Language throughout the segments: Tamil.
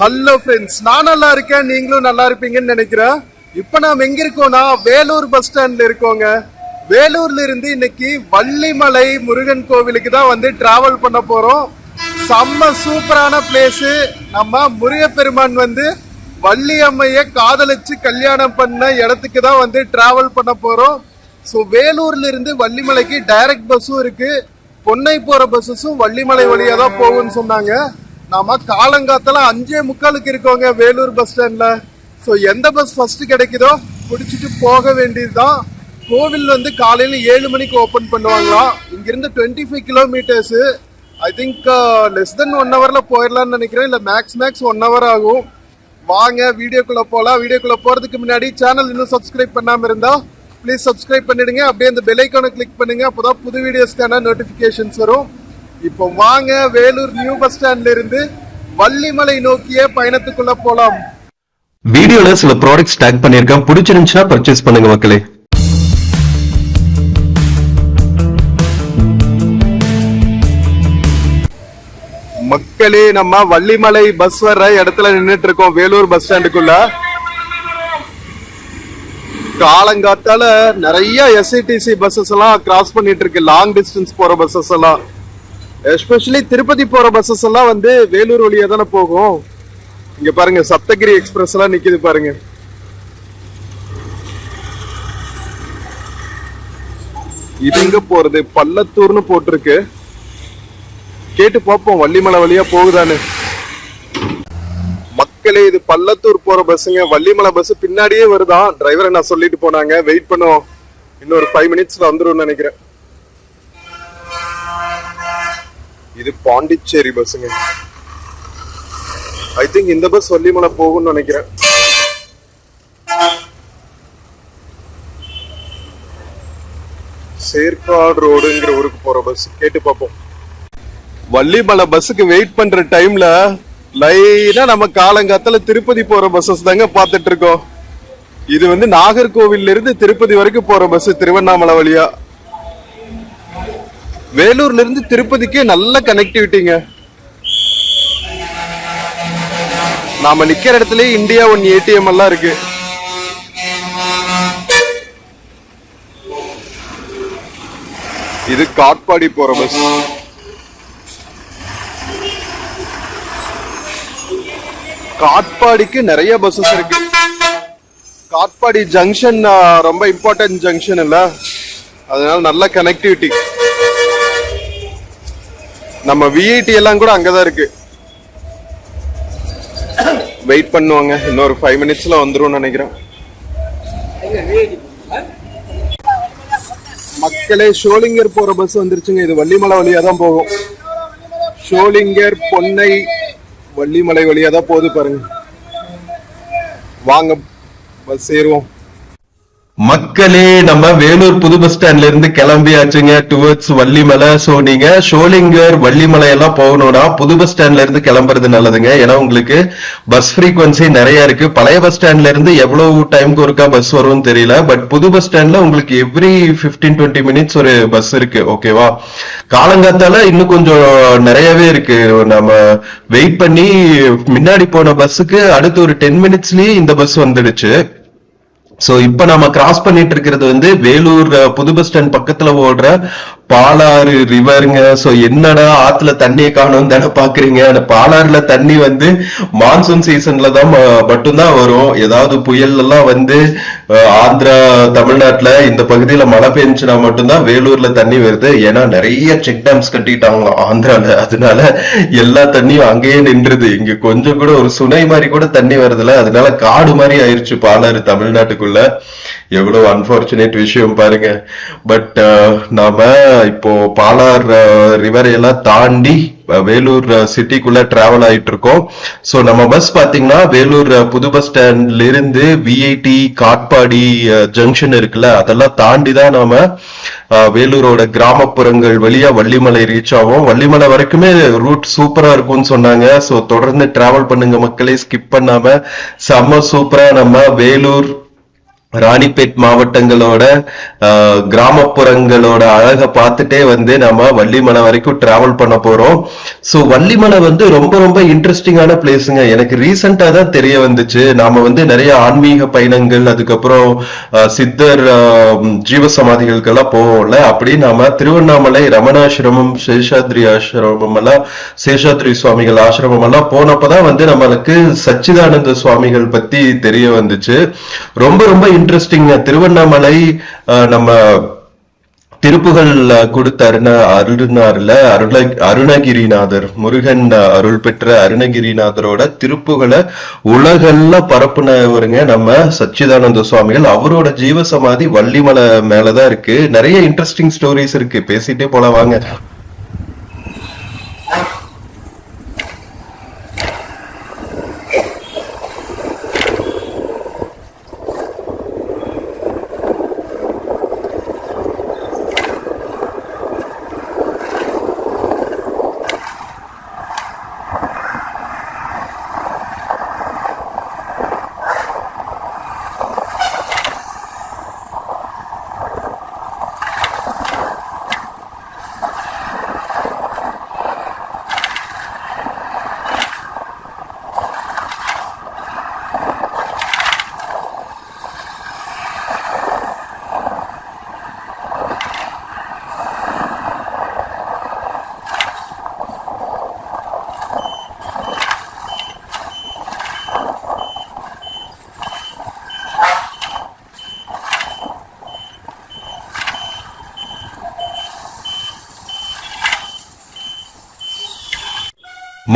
ஹலோ ஃப்ரெண்ட்ஸ், நான் நல்லா இருக்கேன், நீங்களும் நல்லா இருப்பீங்கன்னு நினைக்கிறேன். இப்போ நாம் எங்க இருக்கோம்னா வேலூர் பஸ் ஸ்டாண்ட்ல இருக்கோங்க. வேலூர்ல இருந்து இன்னைக்கு வள்ளிமலை முருகன் கோவிலுக்கு தான் வந்து டிராவல் பண்ண போறோம். செம்ம சூப்பரான பிளேஸ். நம்ம முருகப்பெருமான் வந்து வள்ளி அம்மைய காதலிச்சு கல்யாணம் பண்ண இடத்துக்கு தான் வந்து டிராவல் பண்ண போறோம். ஸோ வேலூர்ல இருந்து வள்ளிமலைக்கு டைரக்ட் பஸ்ஸும் இருக்கு, பொன்னை போற பஸ்ஸஸும் வள்ளிமலை வழியா தான் போகும்னு சொன்னாங்க. நாம காலங்காத்தால 5:45 இருக்கோங்க வேலூர் பஸ் ஸ்டாண்ட்ல. ஸோ எந்த பஸ் ஃபர்ஸ்ட் கிடைக்குதோ பிடிச்சிட்டு போக வேண்டியதுதான். கோவில் வந்து காலையில 7 மணிக்கு ஓபன் பண்ணுவாங்களாம். இங்கிருந்து 25 kilometres. I think less than 1 ஹவர்ல போயிடலாம்னு நினைக்கிறேன், இல்ல மேக்ஸ் 1 ஹவர் ஆகும். வாங்க வீடியோக்குள்ள போலாம். வீடியோக்குள்ள போறதுக்கு முன்னாடி சேனல் இன்னும் சப்ஸ்கிரைப் பண்ணாம இருந்தா ப்ளீஸ் சப்ஸ்கிரைப் பண்ணிடுங்க. அப்படியே அந்த பெல் ஐக்கானை கிளிக் பண்ணுங்க, அப்போதான் புது வீடியோஸ்க்கான நோட்டிபிகேஷன்ஸ் வரும். இப்போ வாங்க வேலூர் நியூ பஸ் ஸ்டாண்ட்ல இருந்து வள்ளிமலை நோக்கிய பயணத்துக்குள்ள போலாம். வீடியோல சில ப்ராடக்ட்ஸ் டேக் பண்ணிருக்கேன், பிடிச்சிருந்துச்சுன்னா பர்ச்சேஸ் பண்ணுங்க மக்களே. மக்களே, நம்ம வள்ளிமலை பஸ் வர்ற இடத்துல நின்றுட்டு இருக்கோம் வேலூர் பஸ் ஸ்டாண்டுக்குள்ள. காலங்காத்தால நிறைய எஸ்ஐடிசி பஸ்ஸஸ் எல்லாம் கிராஸ் பண்ணிட்டு இருக்கு, லாங் டிஸ்டன்ஸ் போற பஸ்ஸஸ் எல்லாம். எஸ்பெஷலி திருப்பதி போற பஸ்ஸஸ் எல்லாம் வந்து வேலூர் வழியா தானே போகும். இங்க பாருங்க, சப்தகிரி எக்ஸ்பிரஸ் எல்லாம் நிக்குது பாருங்க. இது எங்க போறது? பள்ளத்தூர்னு போட்டிருக்கு, கேட்டு பார்ப்போம் வள்ளிமலை வழியா போகுதான்னு. மக்களே, இது பள்ளத்தூர் போற பஸ்ஸுங்க. வள்ளிமலை பஸ் பின்னாடியே வருதான். டிரைவரை நான் சொல்லிட்டு போனாங்க, வெயிட் பண்ணுவோம், இன்னொரு 5 மினிட்ஸ்ல வந்துடும் நினைக்கிறேன். இது பாண்டிச்சேரி பஸ்ஸுங்க. ஐ திங்க் இந்த பஸ் வள்ளிமலை போகும்னு நினைக்கிறேன். சேர்க்காடு ரோடுங்கிற ஊருக்கு போற பஸ், கேட்டு பார்ப்போம். வள்ளிமலை பஸ்ஸுக்கு வெயிட் பண்ற டைம்ல லைனா நம்ம காலங்காத்தால திருப்பதி போற பஸ்ஸஸ் தாங்க பாத்துட்டு இருக்கோம். இது வந்து நாகர்கோவில்ல இருந்து திருப்பதி வரைக்கும் போற பஸ், திருவண்ணாமலை வழியா. வேலூர்ல இருந்து திருப்பதிக்கு நல்ல கனெக்டிவிட்டிங்க. நாம நிக்கிற இடத்துல இந்தியா ஒன் ஏடிஎம் எல்லாம் இருக்கு. இது காட்பாடி போற பஸ். காட்பாடிக்கு நிறைய பஸ்ஸஸ் இருக்கு. காட்பாடி ஜங்ஷன் ரொம்ப இம்பார்ட்டன்ட் ஜங்ஷன் இல்ல, அதனால நல்ல கனெக்டிவிட்டி. நம்ம விஐடி எல்லாம் கூட அங்கதான் இருக்கு. வெயிட் பண்ணுவாங்க, இன்னொரு 5 மினிட்ஸ்ல வந்துரும் நினைக்கிறேன். மக்களே, ஷோலிங்கர் போற பஸ் வந்துருச்சுங்க. இது வள்ளிமலை வழியா தான் போகும். ஷோலிங்கர் பொன்னை வள்ளிமலை வழியா தான் போகுது பாருங்க. வாங்க பஸ் ஏறுவோம். மக்களே, நம்ம வேலூர் புது பஸ் ஸ்டாண்ட்ல இருந்து கிளம்பியாச்சுங்க டுவர்ட்ஸ் வள்ளிமலை. சோ நீங்க ஷோலிங்கர் வள்ளிமலை எல்லாம் போகணும்னா புது பஸ் ஸ்டாண்ட்ல இருந்து கிளம்புறது நல்லதுங்க. ஏன்னா உங்களுக்கு பஸ் ஃப்ரீக்வன்சி நிறைய இருக்கு. பழைய பஸ் ஸ்டாண்ட்ல இருந்து எவ்வளவு டைமுக்கு ஒருக்கா பஸ் வரும்னு தெரியல, பட் புது பஸ் ஸ்டாண்ட்ல உங்களுக்கு எவ்ரி 15-20 மினிட்ஸ் ஒரு பஸ் இருக்கு. ஓகேவா? காலங்காத்தால இன்னும் கொஞ்சம் நிறையவே இருக்கு. நம்ம வெயிட் பண்ணி முன்னாடி போன பஸ்ஸுக்கு அடுத்து ஒரு 10 மினிட்ஸ்லயே இந்த பஸ் வந்துடுச்சு. சோ இப்ப நம்ம கிராஸ் பண்ணிட்டு இருக்கிறது வந்து வேலூர் புது பஸ் ஸ்டாண்ட் பக்கத்துல ஓடுற பாலாறு ரிவருங்க. சோ என்னடா ஆத்துல தண்ணியை காணும் தானே பாக்குறீங்க. அந்த பாலாறுல தண்ணி வந்து மான்சூன் சீசன்ல தான் மட்டும்தான் வரும். ஏதாவது புயல் எல்லாம் வந்து ஆந்திரா தமிழ்நாட்டுல இந்த பகுதியில மழை பெஞ்சுனா மட்டும்தான் வேலூர்ல தண்ணி வருது. ஏன்னா நிறைய செக் டேம்ஸ் கட்டிட்டாங்க ஆந்திரால, அதனால எல்லா தண்ணியும் அங்கேயே நின்றுது. இங்க கொஞ்சம் கூட ஒரு சுனை மாதிரி கூட தண்ணி வருதுல, அதனால காடு மாதிரி ஆயிடுச்சு பாலாறு தமிழ்நாட்டுக்குள்ள. எவ்வளவு அன்பார்ச்சுனேட் விஷயம் பாருங்க. பட் நாம இப்போ பாலார் ரிவரை எல்லாம் தாண்டி வேலூர் சிட்டிக்குள்ள டிராவல் ஆயிட்டு இருக்கோம். சோ நம்ம பஸ் பாத்தீங்கன்னா வேலூர் புது பஸ் ஸ்டாண்ட்ல இருந்து விஐடி காட்பாடி ஜங்ஷன் இருக்குல்ல, அதெல்லாம் தாண்டி தான் நாம வேலூரோட கிராமப்புறங்கள் வழியா வள்ளிமலை ரீச் ஆகும். வள்ளிமலை வரைக்குமே ரூட் சூப்பரா இருக்கும்னு சொன்னாங்க. சோ தொடர்ந்து டிராவல் பண்ணுங்க மக்களே, ஸ்கிப் பண்ணாம. செம்ம சூப்பரா நம்ம வேலூர் ராணிப்பேட் மாவட்டங்களோட கிராமப்புறங்களோட அழகை பார்த்துட்டே வந்து நம்ம வள்ளிமலை வரைக்கும் டிராவல் பண்ண போறோம். ஸோ வள்ளிமலை வந்து ரொம்ப ரொம்ப இன்ட்ரெஸ்டிங்கான பிளேஸுங்க. எனக்கு ரீசெண்டா தான் தெரிய வந்துச்சு. நாம வந்து நிறைய ஆன்மீக பயணங்கள், அதுக்கப்புறம் சித்தர் ஜீவசமாதிகளுக்கெல்லாம் போவோம்ல. அப்படி நாம திருவண்ணாமலை ரமணாசிரமம், சேஷாத்ரி ஆசிரமம் எல்லாம், சேஷாத்ரி சுவாமிகள் ஆசிரமம் எல்லாம் போனப்பதான் வந்து நம்மளுக்கு சச்சிதானந்த சுவாமிகள் பத்தி தெரிய வந்துச்சு. ரொம்ப ரொம்ப இன்ட்ரெஸ்டிங். திருவண்ணாமலை நம்ம திருப்புகள் கொடுத்த அருணகிரிநாதர், முருகன் அருள் பெற்ற அருணகிரிநாதரோட திருப்புகளை உலகெல்லாம் பரப்புனவருங்க நம்ம சச்சிதானந்த சுவாமிகள். அவரோட ஜீவசமாதி வள்ளிமலை மேலதான் இருக்கு. நிறைய இன்ட்ரெஸ்டிங் ஸ்டோரிஸ் இருக்கு, பேசிட்டே போல வாங்க.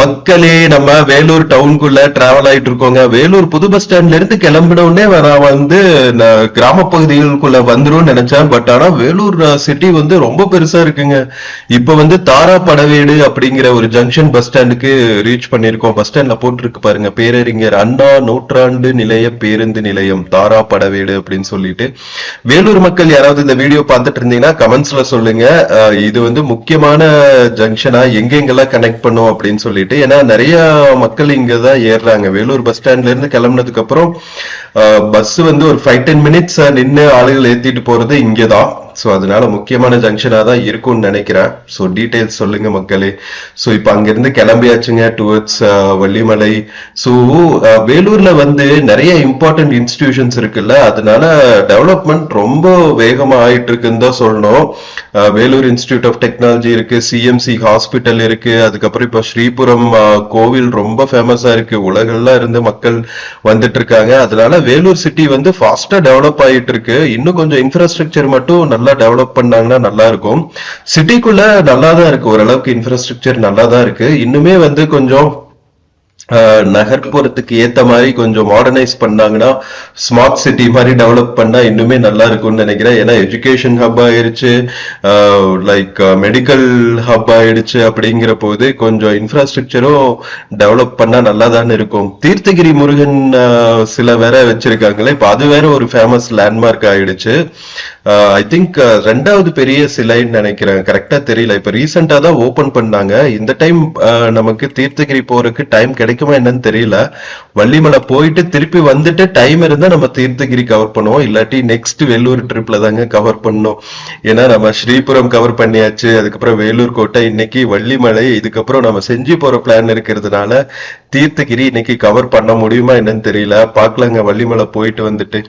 மக்களே, நம்ம வேலூர் டவுனுக்குள்ள டிராவல் ஆயிட்டு இருக்கோங்க. வேலூர் புது பஸ் ஸ்டாண்ட்ல இருந்து கிளம்பின உடனே நான் வந்து கிராம பகுதிகளுக்குள்ள வந்துரும் நினைச்சேன். பட் ஆனா வேலூர் சிட்டி வந்து ரொம்ப பெருசா இருக்குங்க. இப்ப வந்து தாரா படவேடு அப்படிங்கிற ஒரு ஜங்ஷன் பஸ் ஸ்டாண்டுக்கு ரீச் பண்ணிருக்கோம். பஸ் ஸ்டாண்ட்ல போட்டுருக்கு பாருங்க, பேரறிஞர் அண்ணா நூற்றாண்டு நிலைய பேருந்து நிலையம் தாரா படவேடு அப்படின்னு சொல்லிட்டு. வேலூர் மக்கள் யாராவது இந்த வீடியோ பார்த்துட்டு இருந்தீங்கன்னா கமெண்ட்ஸ்ல சொல்லுங்க, இது வந்து முக்கியமான ஜங்ஷனா, எங்கெங்கெல்லாம் கனெக்ட் பண்ணும் அப்படின்னு சொல்லிட்டு. ஏன்னா நிறைய மக்கள் இங்கதான் ஏறுறாங்க. வேலூர் பஸ் ஸ்டாண்ட்ல இருந்து கிளம்புனதுக்கு அப்புறம் பஸ் வந்து ஒரு 5-10 மினிட்ஸ் நின்று ஆளுகள் ஏத்திட்டு போறது இங்கதான். சோ அதனால முக்கியமான ஜங்ஷனா தான் இருக்கும்னு நினைக்கிறேன். சோ டீடைல்ஸ் சொல்லுங்க மக்களே. சோ இப்ப அங்கிருந்து கிளம்பியாச்சுங்க டுவர்ட்ஸ் வள்ளிமலை. சோ வேலூர்ல வந்து நிறைய இம்பார்ட்டன்ட் இன்ஸ்டிடியூஷன்ஸ் இருக்குல்ல, அதனால டெவலப்மெண்ட் ரொம்ப வேகமா ஆயிட்டு இருக்குன்னு தான் சொல்லணும். வேலூர் இன்ஸ்டிடியூட் ஆஃப் டெக்னாலஜி இருக்கு, சிஎம்சி ஹாஸ்பிட்டல் இருக்கு, அதுக்கப்புறம் இப்ப ஸ்ரீபுரம் கோவில் ரொம்ப ஃபேமஸா இருக்கு, உலகெல்லாம் இருந்து மக்கள் வந்துட்டு இருக்காங்க. அதனால வேலூர் சிட்டி வந்து ஃபாஸ்டா டெவலப் ஆயிட்டு இருக்கு. இன்னும் கொஞ்சம் இன்ஃப்ராஸ்ட்ரக்சர் மட்டும் நல்லா டெவலப் பண்ணாங்கன்னா நல்லா இருக்கும். சிட்டிக்குள்ள நல்லா தான் இருக்கு, ஓரளவுக்கு இன்ஃப்ராஸ்ட்ரக்சர் நல்லா தான் இருக்கு. இன்னுமே வந்து கொஞ்சம் நகர்ப்புறத்துக்கு ஏத்த மாதிரி கொஞ்சம் மாடர்னைஸ் பண்ணாங்கன்னா, ஸ்மார்ட் சிட்டி மாதிரி டெவலப் பண்ணா இன்னுமே நல்லா இருக்கும்னு நினைக்கிறேன். ஏன்னா எஜுகேஷன் ஹப் ஆயிடுச்சு, லைக் மெடிக்கல் ஹப் ஆயிடுச்சு. அப்படிங்கிற போது கொஞ்சம் இன்ஃப்ராஸ்ட்ரக்சரும் டெவலப் பண்ணா நல்லா தானே இருக்கும். தீர்த்தகிரி முருகன் சில வேற வச்சிருக்காங்களே, இப்ப அது வேற ஒரு ஃபேமஸ் லேண்ட்மார்க் ஆயிடுச்சு. ஐ திங்க் 2வது பெரிய சிலைன்னு நினைக்கிறேன், கரெக்டா தெரியல. இப்ப ரீசெண்டா தான் ஓபன் பண்ணாங்க. இந்த டைம் நமக்கு தீர்த்தகிரி போறதுக்கு டைம் கிடைக்குமா என்னன்னு தெரியல. வள்ளிமலை போயிட்டு திருப்பி வந்துட்டு டைம் இருந்தா நம்ம தீர்த்தகிரி கவர் பண்ணுவோம், இல்லாட்டி நெக்ஸ்ட் வேலூர் ட்ரிப்ல தாங்க கவர் பண்ணோம். ஏன்னா நம்ம ஸ்ரீபுரம் கவர் பண்ணியாச்சு, அதுக்கப்புறம் வேலூர் கோட்டை, இன்னைக்கு வள்ளிமலை, இதுக்கப்புறம் நம்ம செஞ்சு போற பிளான் இருக்கிறதுனால தீர்த்தகிரி இன்னைக்கு கவர் பண்ண முடியுமா என்னன்னு தெரியல. பாக்கலாங்க வள்ளிமலை போயிட்டு வந்துட்டு.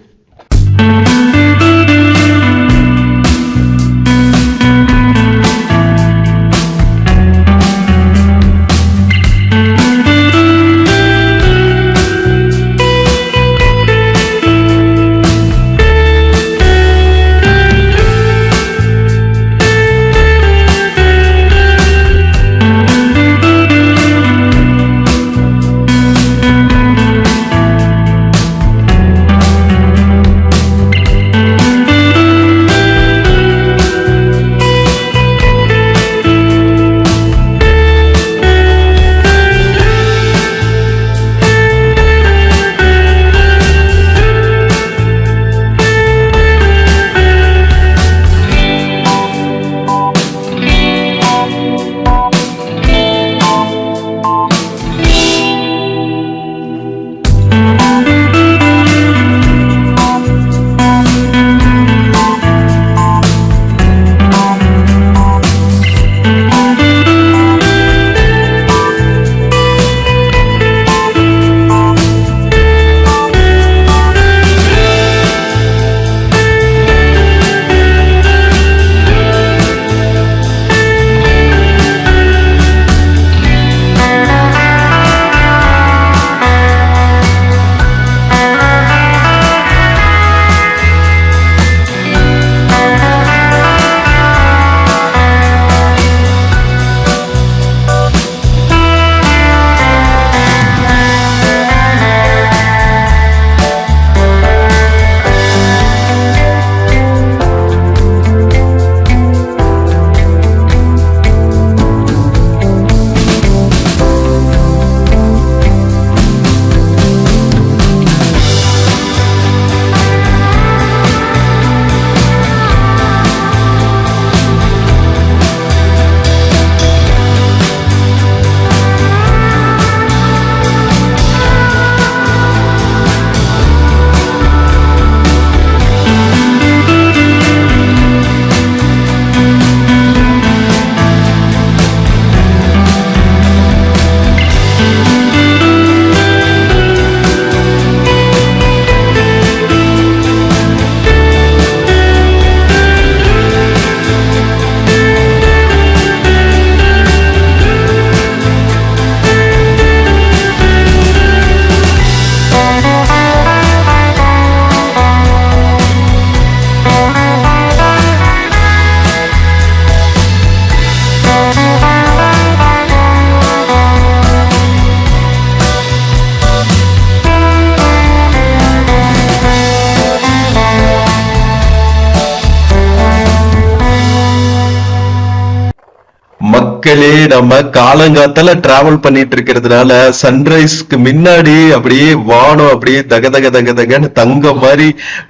மக்களே நம்ம காலங்காத்தால டிராவல் பண்ணிட்டு இருக்கிறதுனால சன்ரைஸ்க்கு முன்னாடி அப்படியே வானம் அப்படியே தக தக தக தகன்னு தங்க மாதிரி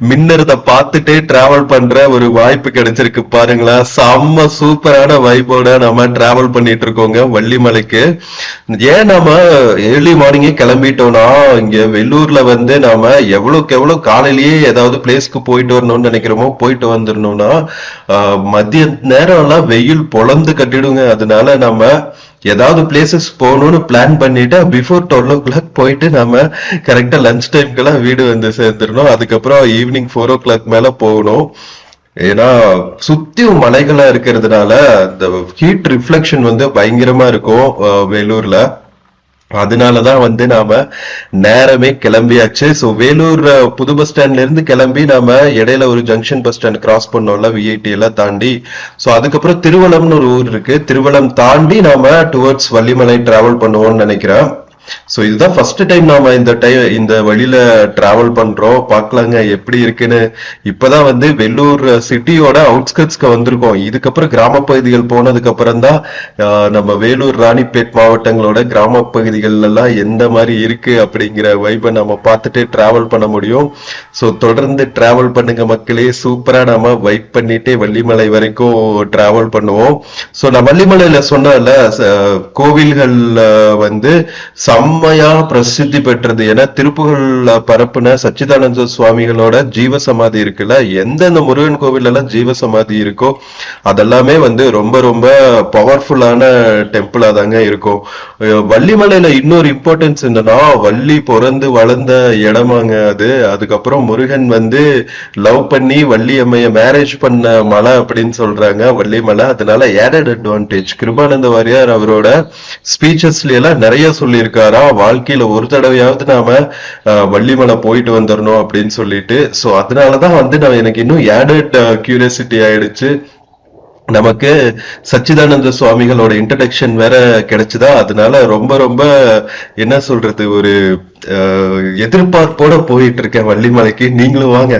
மின்னறத பார்த்துட்டே டிராவல் பண்ற ஒரு வாய்ப்பு கிடைச்சிருக்கு பாருங்களேன். செம்ம சூப்பரான வைப்போட நம்ம டிராவல் பண்ணிட்டு இருக்கோங்க வள்ளிமலைக்கு. ஏன் நாம ஏர்லி மார்னிங்கே கிளம்பிட்டோம்னா இங்க வெள்ளூர்ல வந்து நாம எவ்வளவுக்கு எவ்வளவு காலையிலேயே ஏதாவது பிளேஸ்க்கு போயிட்டு வரணும்னு நினைக்கிறோமோ போயிட்டு வந்துடணும்னா மதிய நேரம் எல்லாம் வெயில் பொழந்து கட்டிடுங்க. அதனால நம்ம ஏதாவது பிளேசஸ் போகணும்னு பிளான் பண்ணிட்டு பிஃபோர் 12 o'clock போயிட்டு நம்ம கரெக்டா லஞ்ச் டைம்க்கெல்லாம் வீடு வந்து சேர்ந்துடணும். அதுக்கப்புறம் ஈவினிங் 4 o'clock மேல போகணும். ஏன்னா சுத்தியும் மலைகளா இருக்கிறதுனால இந்த ஹீட் ரிஃப்ளெக்ஷன் வந்து பயங்கரமா இருக்கும் வேலூர்ல. அதனாலதான் வந்து நாம நேரமே கிளம்பியாச்சு. சோ வேலூர் புது பஸ் ஸ்டாண்ட்ல இருந்து கிளம்பி நாம இடையில ஒரு ஜங்ஷன் பஸ் ஸ்டாண்ட் கிராஸ் பண்ணோம்ல விஐடி எல்லாம் தாண்டி. சோ அதுக்கப்புறம் திருவளம்னு ஒரு ஊர் இருக்கு. திருவளம் தாண்டி நாம டுவர்ட்ஸ் வள்ளிமலை டிராவல் பண்ணுவோம்னு நினைக்கிறேன். சோ இதுதான் ஃபர்ஸ்ட் டைம் நாம இந்த வழியில டிராவல் பண்றோம். பாக்கலாங்க எப்படி இருக்குன்னு. இப்பதான் வந்து வெள்ளூர் சிட்டியோட அவுட்ஸ்கட்ஸ்க்கு வந்திருக்கோம். இதுக்கப்புறம் கிராம பகுதிகள் போனதுக்கு அப்புறம் தான் நம்ம வேலூர் ராணிப்பேட் மாவட்டங்களோட கிராம பகுதிகள் எல்லாம் எந்த மாதிரி இருக்கு அப்படிங்கிற வைபை நம்ம பார்த்துட்டு டிராவல் பண்ண முடியும். சோ தொடர்ந்து டிராவல் பண்ணுங்க மக்களே. சூப்பரா நாம வைப் பண்ணிட்டே வள்ளிமலை வரைக்கும் டிராவல் பண்ணுவோம். சோ நான் வள்ளிமலையில சொன்னல கோவில்கள் வந்து செம்மையா பிரசித்தி பெற்றது. ஏன்னா திருப்புகழ்ல பரப்புன சச்சிதானந்த சுவாமிகளோட ஜீவசமாதி இருக்குல்ல, எந்தெந்த முருகன் கோவில் எல்லாம் ஜீவசமாதி இருக்கோ அதெல்லாமே வந்து ரொம்ப ரொம்ப பவர்ஃபுல்லான டெம்பிளா தாங்க இருக்கும். வள்ளிமலையில இன்னொரு இம்பார்ட்டன்ஸ் என்னன்னா வள்ளி பிறந்து வளர்ந்த இடமாங்க அது. அதுக்கப்புறம் முருகன் வந்து லவ் பண்ணி வள்ளி அம்மைய மேரேஜ் பண்ண மலை அப்படின்னு சொல்றாங்க வள்ளிமலை. அதனால ஏடட் அட்வான்டேஜ். கிருபானந்த வாரியார் அவரோட ஸ்பீச்சஸ்ல எல்லாம் நிறைய சொல்லியிருக்காரா, வாழ்க்கையில ஒரு தடவையாவது நாம வள்ளிமலை போயிட்டு வந்துடணும் அப்படின்னு சொல்லிட்டு. சோ அதனாலதான் வந்து எனக்கு இன்னும் ஏடட் கியூரியாசிட்டி ஆயிடுச்சு. நமக்கு சச்சிதானந்த சுவாமிகளோட இன்ட்ரடக்ஷன் வேற கிடைச்சுதா. அதனால ரொம்ப ரொம்ப என்ன சொல்றது ஒரு எதிர்பார்ப்போட போயிட்டு இருக்கேன் வள்ளிமலைக்கு. நீங்களும் வாங்க.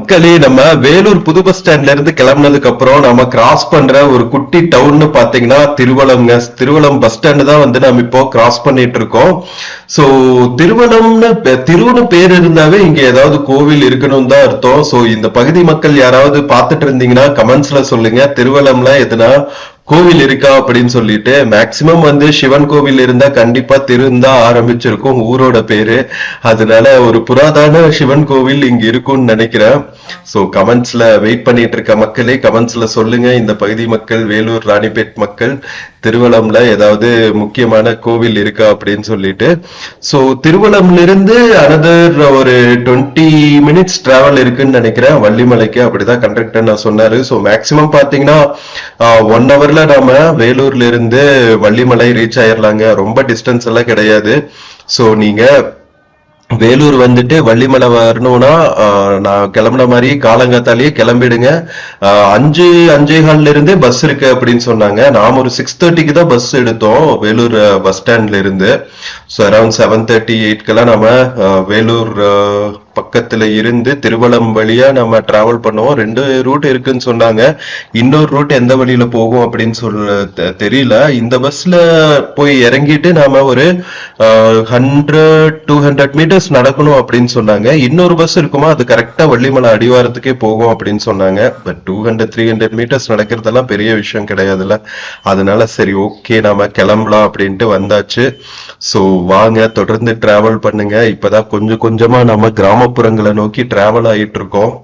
மக்களே, நம்ம வேலூர் புது பஸ் ஸ்டாண்ட்ல இருந்து கிளம்புனதுக்கு அப்புறம் நம்ம கிராஸ் பண்ற ஒரு குட்டி டவுன்னு பாத்தீங்கன்னா திருவளம்ங்க. திருவளம் பஸ் ஸ்டாண்ட் தான் வந்து நம்ம இப்போ கிராஸ் பண்ணிட்டு இருக்கோம். சோ திருன்னு பேர் இருந்தாவே இங்க ஏதாவது கோவில் இருக்கணும் தான் அர்த்தம். சோ இந்த பகுதி மக்கள் யாராவது பாத்துட்டு இருந்தீங்கன்னா கமெண்ட்ஸ்ல சொல்லுங்க, திருவளம்ல எதுனா கோவில் இருக்கா அப்படின்னு சொல்லிட்டு. மேக்சிமம் வந்து சிவன் கோவில் இருந்தா கண்டிப்பா திருந்தா ஆரம்பிச்சிருக்கும் ஊரோட பேரு. அதனால ஒரு புராதன சிவன் கோவில் இங்க இருக்கும்னு நினைக்கிறேன். சோ கமெண்ட்ஸ்ல வெயிட் பண்ணிட்டு இருக்க மக்களே, கமெண்ட்ஸ்ல சொல்லுங்க இந்த பகுதி மக்கள், வேலூர் ராணிப்பேட் மக்கள், திருவளம்ல ஏதாவது முக்கியமான கோவில் இருக்கா அப்படின்னு சொல்லிட்டு. சோ திருவளம்ல இருந்து அனதர் ஒரு 20 மினிட்ஸ் டிராவல் இருக்குன்னு நினைக்கிறேன் வள்ளிமலைக்கு, அப்படிதான் கண்டக்டர் நான் சொன்னாரு. சோ மேக்சிமம் பாத்தீங்கன்னா 1 ஹவர்ல நாம வேலூர்ல இருந்து வள்ளிமலை ரீச் ஆயிரலாங்க. ரொம்ப டிஸ்டன்ஸ் எல்லாம் கிடையாது. சோ நீங்க வேலூர் வந்துட்டு வள்ளிமலை வரணும்னா நான் கிளம்புன மாதிரி காலங்காத்தாலேயே கிளம்பிடுங்க. 5:15 இருந்தே பஸ் இருக்கு அப்படின்னு சொன்னாங்க. நாம ஒரு 6:30க்கு தான் பஸ் எடுத்தோம் வேலூர் பஸ் ஸ்டாண்ட்ல இருந்து. ஸோ அரௌண்ட் 7:30-8க்கெல்லாம் நம்ம வேலூர் பக்கத்துல இருந்து திருவளம் வழியா நம்ம டிராவல் பண்ணுவோம். 2 ரூட் இருக்குன்னு சொன்னாங்க. இன்னொரு ரூட் எந்த வழியில போகும் அப்படின்னு தெரியல. இந்த பஸ்ல போய் இறங்கிட்டு நாம ஒரு 100-200 மீட்டர்ஸ் நடக்கணும் அப்படின்னு சொன்னாங்க. இன்னொரு பஸ் இருக்குமா, அது கரெக்டா வள்ளிமலை அடிவாரத்துக்கே போகும் அப்படின்னு சொன்னாங்க. பட் 200-300 மீட்டர்ஸ் நடக்கிறதெல்லாம் பெரிய விஷயம் கிடையாதுல்ல. அதனால சரி ஓகே நாம கிளம்பலாம் அப்படின்ட்டு வந்தாச்சு. சோ வாங்க தொடர்ந்து டிராவல் பண்ணுங்க. இப்பதான் கொஞ்சம் கொஞ்சமா நம்ம கிராமப்புறங்களை நோக்கி டிராவல் ஆயிட்டு இருக்கோம்.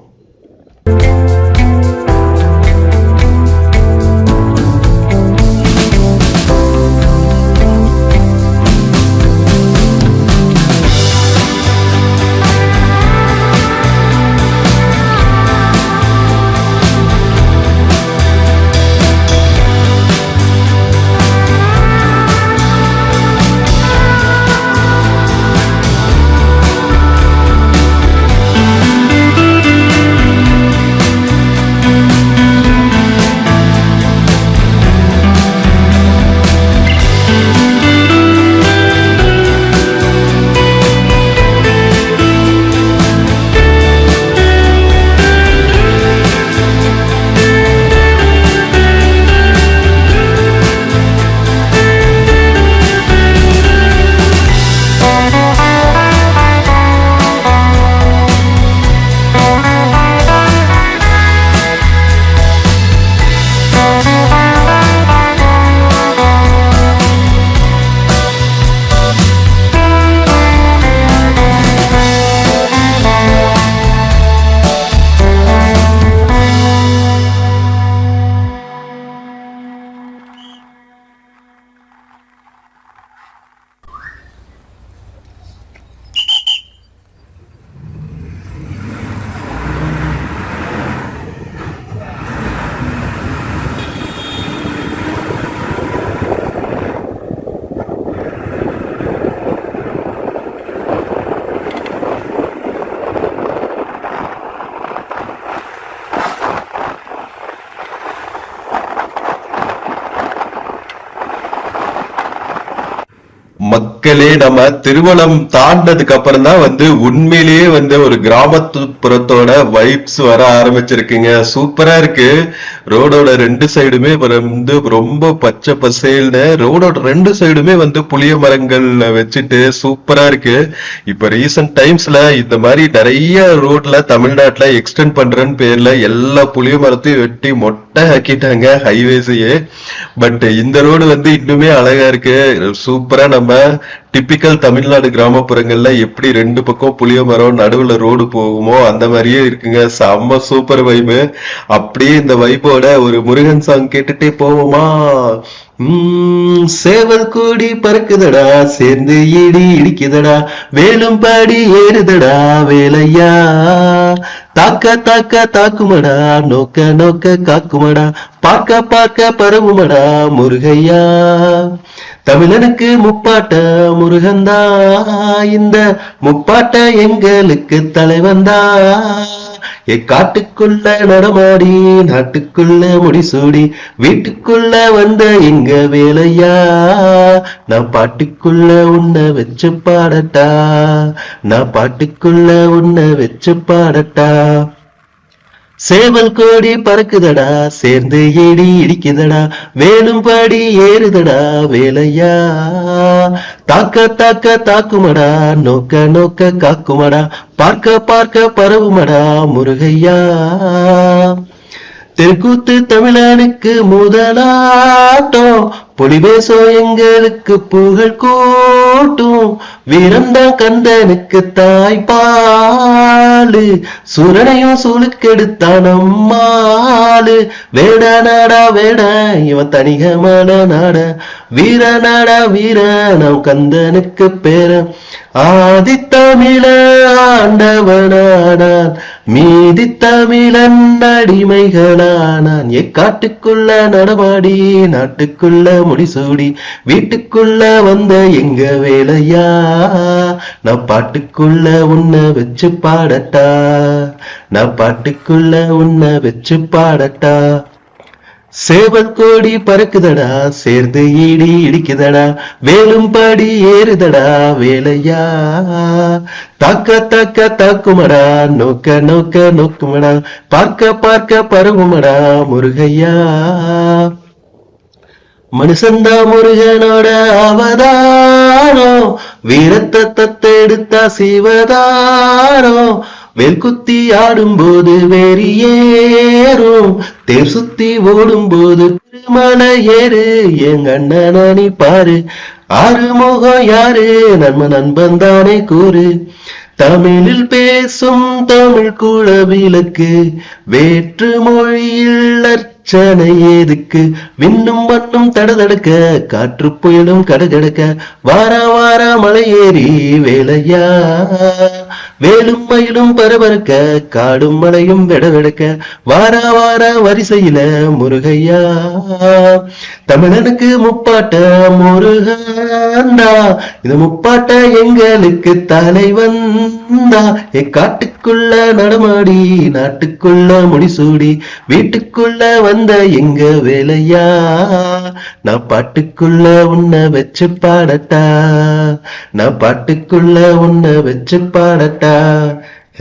மக்களே, நம்ம திருவளம் தாண்டதுக்கு அப்புறம் தான் வந்து உண்மையிலேயே வந்து ஒரு கிராமப்புறத்தோட வைப்ஸ் வர ஆரம்பிச்சிருக்குங்க. சூப்பரா இருக்கு. ரோடோட 2 சைடுமே வந்து ரொம்ப பச்சை பசேல்னு, ரோடோட 2 சைடுமே வந்து புளிய மரங்கள் வச்சுட்டு சூப்பரா இருக்கு. இப்ப ரீசன்ட் டைம்ஸ்ல இந்த மாதிரி நிறைய ரோட்ல தமிழ்நாட்டுல எக்ஸ்டெண்ட் பண்றேன்னு பேர்ல எல்லா புளிய மரத்தையும் வெட்டி மொட்டை ஆக்கிட்டாங்க ஹைவேஸையே. பட் இந்த ரோடு வந்து இன்னுமே அழகா இருக்கு. சூப்பரா நம்ம டிப்பிக்கல் தமிழ்நாடு கிராமப்புறங்கள்ல எப்படி 2 பக்கம் புளிய மரம் நடுவுல ரோடு போகுமோ அந்த மாதிரியே இருக்குங்க. செம்ம சூப்பர் வைபு. அப்படியே இந்த வைபோட ஒரு முருகன் சாங் கேட்டுட்டே போவோமா? சேவல் கூடி பறக்குதடா, சேர்ந்து இடி இடிக்குதடா, வேலும் பாடி ஏறுதடா வேலையா, தாக்க தாக்க தாக்குமடா, நோக்க நோக்க காக்குமடா, பார்க்க பார்க்க பரவுமடா முருகையா. தமிழனுக்கு முப்பாட்ட முருகந்தா, இந்த முப்பாட்ட எங்களுக்கு தலைவந்தா. காட்டுக்குள்ள நடமாடி நாட்டுக்குள்ள முடிசூடி வீட்டுக்குள்ள வந்த எங்க வேலையா. நான் பாட்டுக்குள்ள உன்னை வச்சு பாடட்டா, நான் பாட்டுக்குள்ள உன்னை வச்சு பாடட்டா. சேவல் கோடி பறக்குதடா, சேர்ந்து இடி இடிக்குதடா, வேலும் பாடி ஏறுதடா வேலையா. தாக்க தாக்க தாக்குமடா, நோக்க நோக்க காக்குமடா, பார்க்க பார்க்க பரவுமடா முருகையா. தெற்கூத்து தமிழனுக்கு முதலாட்டம், பொலிபேசோ எங்களுக்கு புகழ் கூட்டும், வீரம்தான் கந்தனுக்கு தாய்ப்பாலு, சுரனையும் சுழுக்கெடுத்தான் நம்மாளு. வேட நாடா வேட இவன் தனிகமான நாட, வீர நாடா வீர நம் கந்தனுக்கு பேர. ஆதித்தமிழ ஆண்டவனானான், மீதி தமிழன் அடிமைகளானான். எக்காட்டுக்குள்ள நடமாடி நாட்டுக்குள்ள முடிசூடி, வீட்டுக்குள்ள வந்த எங்க வேலையா. நான் பாட்டுக்குள்ள உன்னை வச்சு பாடட்டா, நான் பாட்டுக்குள்ள உன்னை வச்சு பாடட்டா. சேவல் கோடி பறக்குதடா, சேர்ந்து இடி இடிக்குதடா, வேலும் பாடி ஏறுதடா வேலையா. தாக்க தாக்க தாக்குமடா, நோக்க நோக்க நோக்குமடா, பார்க்க பார்க்க பரவுமடா முருகையா. மனுஷந்தா முருகனோட அவதாரம், வீரத்தை தத்தெடுத்தா சிவதாரம். வேல் குத்தி ஆடும் போது வெறியேறும், தேர் சுத்தி ஓடும் போது திருமலை ஏறு. எங்க அண்ணனி பாரு, ஆறுமுகம் யாரு, நன்ம நண்பன் தானே கூறு. தமிழில் பேசும் தமிழ் குல விளக்கு, வேற்று மொழியில் அர்ச்சனை ஏதுக்கு. விண்ணும் மண்ணும் தடதடுக்க, காற்று புயலும் கடகடக்க, வாரா வாரா மலை ஏறி வேலையா. வேலும் மயிலும் பரபரக்க, காடும் மலையும் வெடவெடுக்க, வாரா வாரா வரிசையில முருகையா. தமிழனுக்கு முப்பாட்ட முருகண்டா, இந்த முப்பாட்ட எங்களுக்கு தலைவந்தா. எக்காட்டுக்குள்ள நடமாடி நாட்டுக்குள்ள முடிசூடி, வீட்டுக்குள்ள வந்த எங்க வேலையா. நான் பாட்டுக்குள்ள உன்னை வச்சு பாடட்டா, நான் பாட்டுக்குள்ள உன்னை வச்சு பாடட்டா,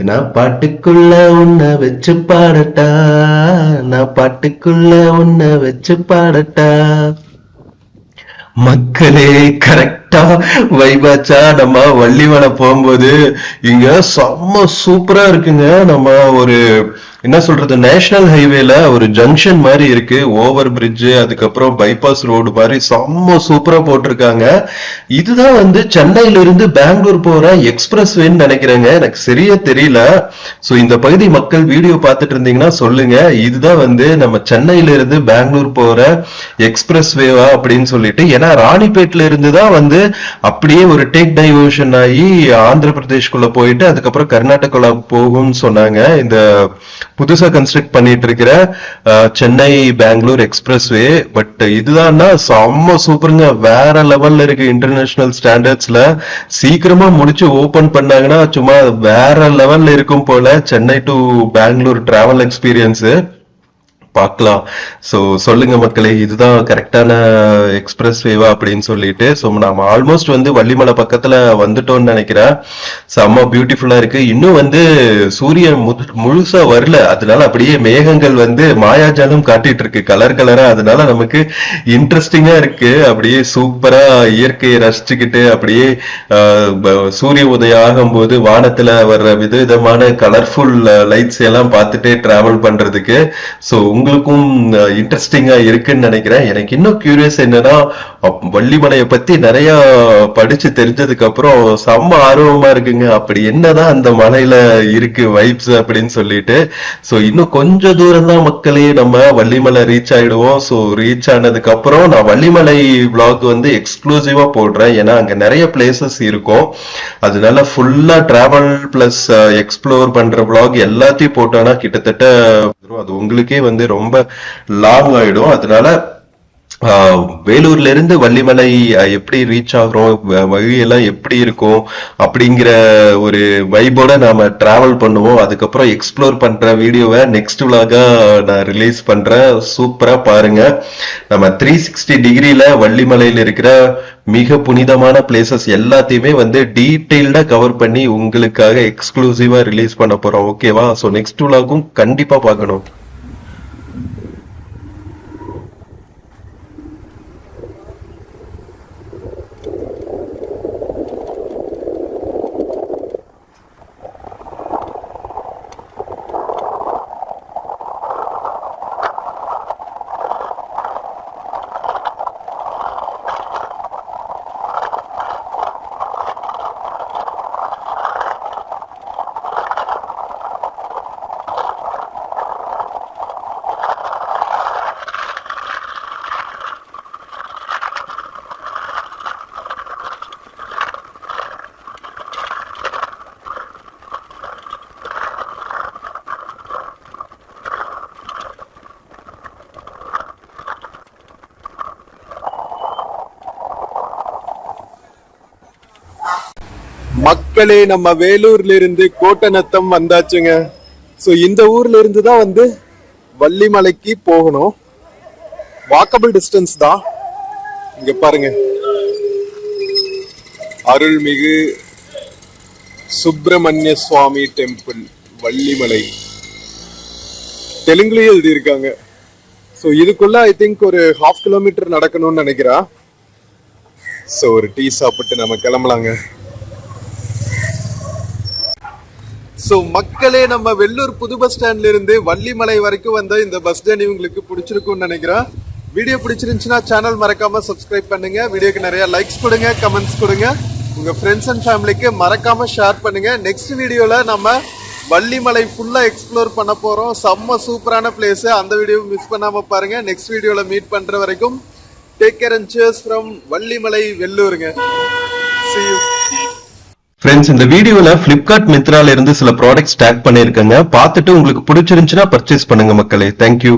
நான் பாட்டுக்குள்ள உன்னை வச்சு பாடட்டா, நான் பாட்டுக்குள்ள உன்னை வச்சு பாடட்டா. மக்களே கரெக்டா வைபாச்சா. நம்ம வள்ளிமலை போகும்போது இங்க செம்ம சூப்பரா இருக்குங்க. நம்ம ஒரு என்ன சொல்றது, நேஷனல் ஹைவேல ஒரு ஜங்ஷன் மாதிரி இருக்கு, ஓவர் பிரிட்ஜ், அதுக்கப்புறம் பைபாஸ் ரோடு மாதிரி செம்ம சூப்பரா போட்டிருக்காங்க. இதுதான் வந்து சென்னையில இருந்து பெங்களூர் போற எக்ஸ்பிரஸ் வேன்னு நினைக்கிறேங்க, எனக்கு சரியா தெரியல. சோ இந்த பகுதி மக்கள் வீடியோ பார்த்துட்டு இருந்தீங்கன்னா சொல்லுங்க, இதுதான் வந்து நம்ம சென்னையில இருந்து பெங்களூர் போற எக்ஸ்பிரஸ் வேவா அப்படின்னு சொல்லிட்டு. ஏன்னா ராணிப்பேட்ல இருந்து தான் வந்து அப்படியே ஒரு டேக் டைவர்ஷன் ஆகி ஆந்திர பிரதேஷ்குள்ள போயிட்டு அதுக்கப்புறம் கர்நாடகால போகும்னு சொன்னாங்க. இந்த புதுசா கன்ஸ்ட்ரக்ட் பண்ணிட்டு இருக்கிற Chennai Bangalore expressway. But இதுதான் செம்ம சூப்பருங்க, வேற லெவல்ல இருக்கு. இன்டர்நேஷனல் ஸ்டாண்டர்ட்ஸ்ல சீக்கிரமா முடிச்சு ஓபன் பண்ணாங்கன்னா சும்மா வேற லெவல்ல இருக்கும் போல Chennai to Bangalore travel experience பார்க்கலாம். சோ சொல்லுங்க மக்களே, இதுதான் கரெக்டான எக்ஸ்பிரஸ் வேவா அப்படின்னு சொல்லிட்டு. சோ நம்ம ஆல்மோஸ்ட் வந்து வள்ளிமலை பக்கத்துல வந்துட்டோம்னு நினைக்கிறேன். செம்ம பியூட்டிஃபுல்லா இருக்கு. இன்னும் வந்து சூரியன் முழுசா வரல, அதனால அப்படியே மேகங்கள் வந்து மாயாஜாலம் காட்டிட்டு இருக்கு கலர் கலரா. அதனால நமக்கு இன்ட்ரெஸ்டிங்கா இருக்கு. அப்படியே சூப்பரா இயற்கையை ரசிச்சுக்கிட்டு அப்படியே சூரிய உதயம் ஆகும் போது வானத்துல வர்ற விதவிதமான கலர்ஃபுல் லைட்ஸ் எல்லாம் பார்த்துட்டே டிராவல் பண்றதுக்கு சோ உங்களுக்கும் இன்ட்ரெஸ்டிங்கா இருக்குன்னு நினைக்கிறேன். எனக்கு இன்னும் கியூரியஸ் என்னன்னா, வள்ளிமலையை பத்தி நிறைய படிச்சு தெரிஞ்சதுக்கு அப்புறம் செம்ம ஆர்வமா இருக்குங்க. அப்படி என்னதான் அந்த மலையில இருக்கு வைப்ஸ் அப்படின்னு சொல்லிட்டு. சோ இன்னும் கொஞ்சம் தூரம் தான் மக்களே, நம்ம வள்ளிமலை ரீச் ஆயிடுவோம். சோ ரீச் ஆனதுக்கு அப்புறம் நான் வள்ளிமலை vlog வந்து எக்ஸ்க்ளூசிவா போடுறேன். ஏன்னா அங்க நிறைய பிளேசஸ் இருக்கும். அதனால ஃபுல்லா டிராவல் பிளஸ் எக்ஸ்ப்ளோர் பண்ற vlog எல்லாத்தையும் போட்டோம்னா கிட்டத்தட்ட அது உங்களுக்கே வந்து ரொம்ப லாங் ஆயிடும். அதனால வேலூர்ல இருந்து வள்ளிமலை எப்படி ரீச் ஆகுறோம், வழியெல்லாம் எப்படி இருக்கும் அப்படிங்கிற ஒரு வைபோட நாம டிராவல் பண்ணுவோம். அதுக்கப்புறம் எக்ஸ்ப்ளோர் பண்ற வீடியோவை நெக்ஸ்ட் விலாகா நான் ரிலீஸ் பண்றேன். சூப்பரா பாருங்க. நம்ம 360 டிகிரில வள்ளிமலையில இருக்கிற மிக புனிதமான பிளேசஸ் எல்லாத்தையுமே டீடைல்டா கவர் பண்ணி உங்களுக்காக எக்ஸ்க்ளூசிவா ரிலீஸ் பண்ண போறோம். ஓகேவா? சோ நெக்ஸ்ட் விலாகும் கண்டிப்பா பார்க்கணும். மக்களே, நம்ம வேலூர்ல இருந்து கோட்டநத்தம் வந்தாச்சுங்க. சோ இந்த ஊர்ல இருந்து தான் வள்ளிமலைக்கு போகணும். வாக்கபிள் டிஸ்டன்ஸ் தான். இங்க பாருங்க, அருள்மிகு சுப்பிரமணிய சுவாமி டெம்பிள் வள்ளிமலை. தெலுங்குலயே எழுதி இருக்காங்க. சோ இதுக்குள்ள ஐ திங்க் ஒரு 1/2 கிலோமீட்டர் நடக்கணும்னு நினைக்கிறேன். சோ ஒரு டீ சாப்பிட்டு நம்ம கிளம்பலாங்க. சோ மக்களே, நம்ம வெள்ளூர் புது பஸ் ஸ்டாண்ட்ல இருந்து வள்ளிமலை வரைக்கும் வந்த இந்த பஸ் ஜர்னி உங்களுக்கு பிடிச்சிருக்கும்னு நினைக்கிறேன். வீடியோ பிடிச்சிருந்துச்சுன்னா சேனல் மறக்காம சப்ஸ்கிரைப் பண்ணுங்க. வீடியோக்கு நிறைய லைக்ஸ் கொடுங்க, கமெண்ட்ஸ் கொடுங்க. உங்க ஃப்ரெண்ட்ஸ் அண்ட் ஃபேமிலிக்கு மறக்காம ஷேர் பண்ணுங்க. நெக்ஸ்ட் வீடியோல நம்ம வள்ளிமலை ஃபுல்லா எக்ஸ்ப்ளோர் பண்ண போறோம். செம்ம சூப்பரான பிளேஸ். அந்த வீடியோ மிஸ் பண்ணாம பாருங்க. நெக்ஸ்ட் வீடியோல மீட் பண்ற வரைக்கும் take care and cheers from Vallimalai வெள்ளூருங்க. See you. ஃப்ரெண்ட்ஸ், இந்த வீடியோல பிளிப்கார்ட் மித்ரால இருந்து சில ப்ராடக்ட்ஸ் டேக் பண்ணிருக்கேங்க. பார்த்துட்டு உங்களுக்கு பிடிச்சிருந்துச்சுன்னா பர்ச்சேஸ் பண்ணுங்க மக்களே. தேங்க்யூ.